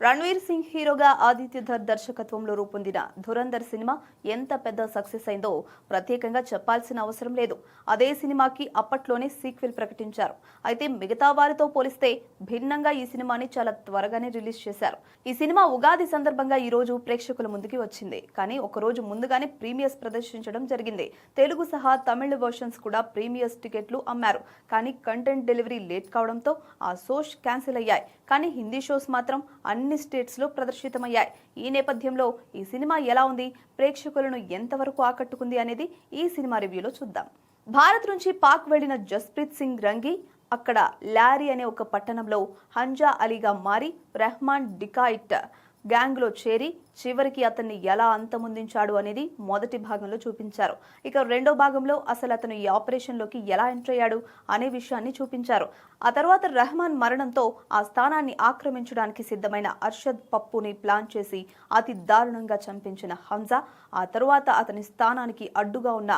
రణ్వీర్ సింగ్ హీరోగా ఆదిత్య ధర్ దర్శకత్వంలో రూపొందిన ధురంధర్ సినిమా ఎంత పెద్ద సక్సెస్ అయిందో ప్రత్యేకంగా చెప్పాల్సిన అవసరం లేదు. అదే సినిమాకి అప్పట్లోనే సీక్వెల్ ప్రకటించారు. అయితే మిగతా వారితో పోలిస్తే భిన్నంగా ఈ సినిమాని చాలా త్వరగానే రిలీజ్ చేశారు. ఈ సినిమా ఉగాది సందర్భంగా ఈ రోజు ప్రేక్షకుల ముందుకి వచ్చింది. కానీ ఒక రోజు ముందుగానే ప్రీమియర్స్ ప్రదర్శించడం జరిగింది. తెలుగు సహా తమిళ వర్షన్స్ కూడా ప్రీమియర్స్ టికెట్లు అమ్మారు. కానీ కంటెంట్ డెలివరీ లేట్ కావడంతో ఆ షోస్ క్యాన్సిల్ అయ్యాయి. కానీ హిందీ షోస్ మాత్రం అన్ని స్టేట్స్ లో ప్రదర్శితమయ్యాయి. ఈ నేపథ్యంలో ఈ సినిమా ఎలా ఉంది, ప్రేక్షకులను ఎంతవరకు ఆకట్టుకుంది అనేది ఈ సినిమా రివ్యూలో చూద్దాం. భారత్ నుంచి పాక్ వెళ్లిన జస్ప్రీత్ సింగ్ రంగి అక్కడ లారీ అనే ఒక పట్టణంలో హంజా అలీగా మారి రెహమాన్ డికాయిట్ గ్యాంగ్ లో చేరి చివరికి అతన్ని ఎలా అంతమొందించాడు అనేది మొదటి భాగంలో చూపించారు. ఇక రెండో భాగంలో అసలు అతను ఈ ఆపరేషన్ లోకి ఎలా ఎంటర్ అయ్యాడు అనే విషయాన్ని చూపించారు. ఆ తర్వాత రెహమాన్ మరణంతో ఆ స్థానాన్ని ఆక్రమించడానికి సిద్ధమైన అర్షద్ పప్పుని ప్లాన్ చేసి అతి దారుణంగా చంపించిన హంజా ఆ తరువాత అతని స్థానానికి అడ్డుగా ఉన్న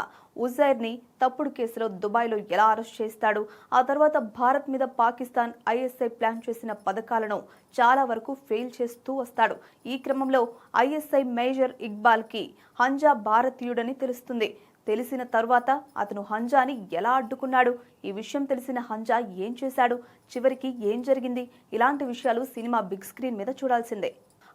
ఉజైర్ ని తప్పుడు కేసులో దుబాయ్లో ఎలా అరెస్ట్ చేస్తాడు, ఆ తర్వాత భారత్ మీద పాకిస్తాన్ ఐఎస్ఐ ప్లాన్ చేసిన పథకాలను చాలా వరకు ఫెయిల్ చేస్తూ వస్తాడు. ఈ క్రమంలో ఐఎస్ఐ మేజర్ ఇక్బాల్ కి హంజా భారతీయుడని తెలుస్తుంది. తెలిసిన తర్వాత అతను హంజాని ఎలా అడ్డుకున్నాడు, ఈ విషయం తెలిసిన హంజా ఏం చేశాడు, చివరికి ఏం జరిగింది, ఇలాంటి విషయాలు సినిమా బిగ్ స్క్రీన్ మీద చూడాల్సిందే.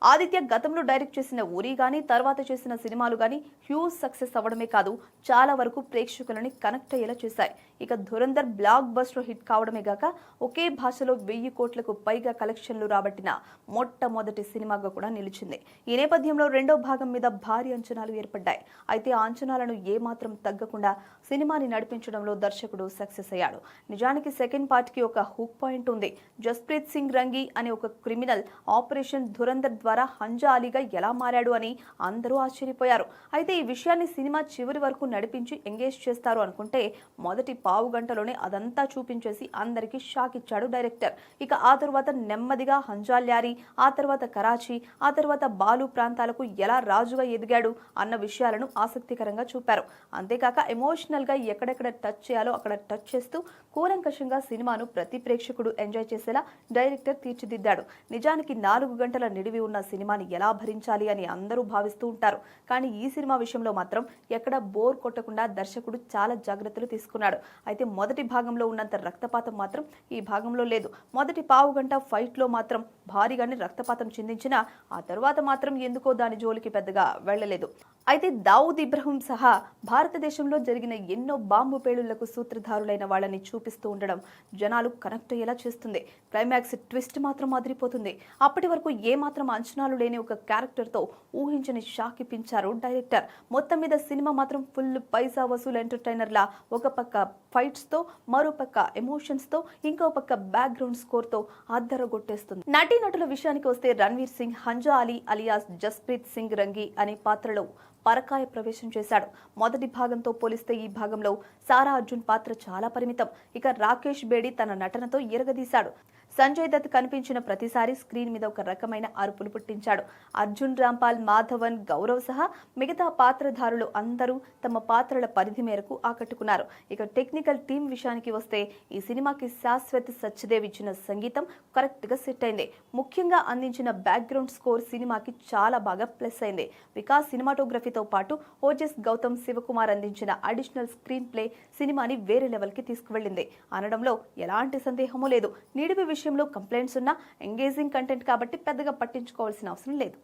ఆదిత్య గతంలో డైరెక్ట్ చేసిన ఊరి గానీ తర్వాత చేసిన సినిమాలు గానీ హ్యూజ్ సక్సెస్ అవ్వడమే కాదు చాలా వరకు ప్రేక్షకులని కనెక్ట్ అయ్యేలా చేశాయి. ఇక ధురంధర్ బ్లాక్ బస్టర్ హిట్ కావడమే గాక ఒకే భాషలో 1000 కోట్లకు పైగా కలెక్షన్లు రాబట్టిన మొట్టమొదటి సినిమాగా కూడా నిలిచింది. ఈ నేపథ్యంలో రెండో భాగం మీద భారీ అంచనాలు ఏర్పడ్డాయి. అయితే ఆ అంచనాలను ఏమాత్రం తగ్గకుండా సినిమాని నడిపించడంలో దర్శకుడు సక్సెస్ అయ్యాడు. నిజానికి సెకండ్ పార్ట్ కి ఒక హుక్ పాయింట్ ఉంది. జస్ప్రీత్ సింగ్ రంగి అనే ఒక క్రిమినల్ ఆపరేషన్ ధురంధర్ ద్వారా హంజా అలీగా ఎలా మారాడు అని అందరూ ఆశ్చర్యపోయారు. అయితే ఈ విషయాన్ని సినిమా చివరి వరకు నడిపించి ఎంగేజ్ చేస్తారు అనుకుంటే మొదటి పావు గంటలోనే అదంతా చూపించేసి అందరికీ షాక్ ఇచ్చాడు డైరెక్టర్. ఇక ఆ తర్వాత నెమ్మదిగా హంజా ల్యారీ, ఆ తర్వాత కరాచీ, ఆ తర్వాత బాలు ప్రాంతాలకు ఎలా రాజుగా ఎదిగాడు అన్న విషయాలను ఆసక్తికరంగా చూపారు. అంతేకాక ఎమోషనల్ గా ఎక్కడెక్కడ టచ్ చేయాలో అక్కడ టచ్ చేస్తూ కూలంకషంగా సినిమాను ప్రతి ప్రేక్షకుడు ఎంజాయ్ చేసేలా డైరెక్టర్ తీర్చిదిద్దాడు. నిజానికి 4 గంటల నిడివి ఉన్న సినిమాని ఎలా భరించాలి అని అందరూ భావిస్తూ ఉంటారు. కానీ ఈ సినిమా విషయంలో మాత్రం ఎక్కడ బోర్ కొట్టకుండా దర్శకుడు చాలా జాగ్రత్తలు తీసుకున్నాడు. అయితే మొదటి భాగంలో ఉన్నంత రక్తపాతం మాత్రం ఈ భాగంలో లేదు. మొదటి పావు గంట ఫైట్ లో మాత్రం భారీగానే రక్తపాతం చిందించినా ఆ తర్వాత మాత్రం ఎందుకో దాని జోలికి పెద్దగా వెళ్లలేదు. అయితే దావుద్ ఇబ్రహీం సహా భారతదేశంలో జరిగిన ఎన్నో బాంబు పేలుళ్లకు సూత్రధారులైన వాళ్ళని చూపిస్తూ ఉండడం జనాలు కనెక్ట్ అయ్యేలా చేస్తుంది. క్లైమాక్స్ ట్విస్ట్ మాత్రం అదిరిపోతుంది. అప్పటి వరకు ఏమాత్రం అంచనాలు లేని ఒక క్యారెక్టర్ తో ఊహించని షాక్ ఇప్పించారు డైరెక్టర్. మొత్తం మీద సినిమా మాత్రం ఫుల్ పైసా వసూలు ఎంటర్టైనర్ లా ఒక పక్క ఫైట్స్ తో, మరో పక్క ఎమోషన్స్ తో, ఇంకో పక్క బ్యాక్గ్రౌండ్ స్కోర్ తో అద్దరగొట్టేస్తుంది. నటీనటుల విషయానికి వస్తే రణ్వీర్ సింగ్ హంజా అలీ అలియాస్ జస్ప్రీత్ సింగ్ రంగి అనే పాత్రలో పరకాయ ప్రవేశం చేశాడు. మొదటి భాగంతో పోలిస్తే ఈ భాగంలో సారా అర్జున్ పాత్ర చాలా పరిమితం. ఇక రాకేష్ బేడి తన నటనతో ఎరగదీశాడు. సంజయ్ దత్ కనిపించిన ప్రతిసారి స్క్రీన్ మీద ఒక రకమైన అరుపులు పుట్టించాడు. అర్జున్ రాంపాల్, మాధవన్, గౌరవ్ సహా మిగతా పాత్రధారులు అందరూ తమ పాత్రల పరిధి మేరకు ఆకట్టుకున్నారు. ఇక టెక్నికల్ టీం విషయానికి వస్తే ఈ సినిమాకి శాశ్వత్ సచ్దేవ్ ఇచ్చిన సంగీతం కరెక్ట్ గా సెట్ అయింది. ముఖ్యంగా అందించిన బ్యాక్గ్రౌండ్ స్కోర్ సినిమాకి చాలా బాగా ప్లస్ అయింది. వికాస్ సినిమాటోగ్రఫీతో పాటు ఓజస్ గౌతమ్ శివకుమార్ అందించిన అడిషనల్ స్క్రీన్ ప్లే సినిమాని వేరే లెవెల్ కి తీసుకువెళ్లింది అనడంలో ఎలాంటి సందేహమూ లేదు. నిడివి విషయంలో కంప్లైంట్స్ ఉన్నా ఎంగేజింగ్ కంటెంట్ కాబట్టి పెద్దగా పట్టించుకోవాల్సిన అవసరం లేదు.